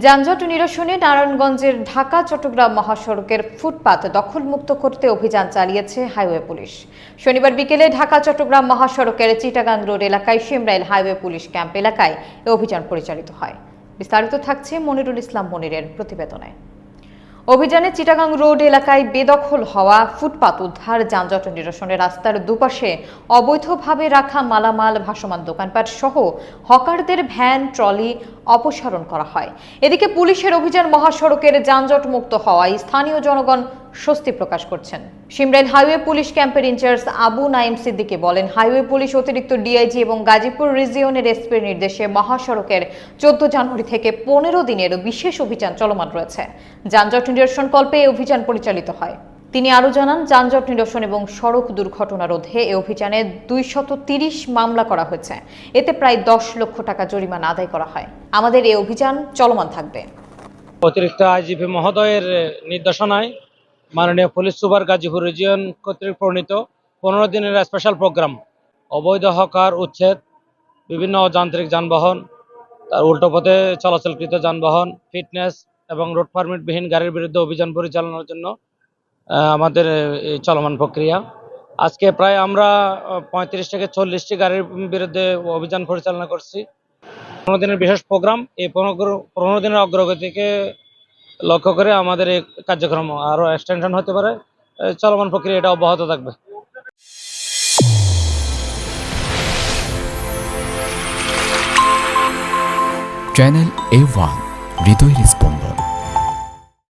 যানজট নিরসনে নারায়ণগঞ্জের ঢাকা চট্টগ্রাম মহাসড়কের ফুটপাত দখলমুক্ত করতে অভিযান চালিয়েছে হাইওয়ে পুলিশ। শনিবার বিকেলে ঢাকা চট্টগ্রাম মহাসড়কের চিটাগাং রোড এলাকায় শিমরাইল হাইওয়ে পুলিশ ক্যাম্প এলাকায় এ অভিযান পরিচালিত হয়। বিস্তারিত থাকছে মনিরুল ইসলাম মনিরের প্রতিবেদনে। অভিযানে চিটাগাং রোড এলাকায় বেদখল হওয়া ফুটপাত উদ্ধার, যানজট নিরসনে রাস্তার দুপাশে অবৈধভাবে রাখা মালামাল, ভাসমান দোকানপাট সহ হকারদের ভ্যান ট্রলি অপসারণ করা হয়। এদিকে পুলিশের অভিযান মহাসড়কের যানজট মুক্ত হওয়ায় স্থানীয় জনগণ স্বস্তি প্রকাশ করছেন। শিমরাইল হাইওয়ে পুলিশ ক্যাম্পের ইনচার্জ আবু নাইম সিদ্দিকী বলেন, হাইওয়ে পুলিশ অতিরিক্ত ডিআইজি এবং গাজীপুর রিজিয়নের এসপির নির্দেশে মহাসড়কের 14 জানুয়ারি থেকে 15 দিনের বিশেষ অভিযান চলমান রয়েছে। যানজট নিরসনকল্পে এই অভিযান পরিচালিত হয়। তিনি আরও জানান, যানজট নিরসন এবং সড়ক দুর্ঘটনা রোধে এই অভিযানে 230 মামলা করা হয়েছে। এতে প্রায় 10 লক্ষ টাকা জরিমানা আদায় করা হয়। আমাদের এই অভিযান চলমান থাকবে। অতিরিক্ত আইজিপি মহোদয়ের নির্দেশনায় মাননীয় পুলিশ সুপার গাজীপুর রিজিয়ন কর্তৃক প্রণীত 15 দিনের স্পেশাল প্রোগ্রাম অবৈধ হকার উচ্ছেদ, বিভিন্ন অযান্ত্রিক যানবাহন, তার উল্টো পথে চলাচলকৃত যানবাহন, ফিটনেস এবং রোড পারমিটবিহীন গাড়ির বিরুদ্ধে অভিযান পরিচালনার জন্য আমাদের এই চলমান প্রক্রিয়া। আজকে প্রায় আমরা 35 থেকে 40টি গাড়ির বিরুদ্ধে অভিযান পরিচালনা করছি। 15 দিনের বিশেষ প্রোগ্রাম, এই 15 দিনের অগ্রগতিকে লক্ষ্য করে আমাদের এই কার্যক্রম আরো এক্সটেনশন হতে পারে। চলমান প্রক্রিয়া এটা অব্যাহত থাকবে। চ্যানেল A1 হৃদয়ের স্পন্দন।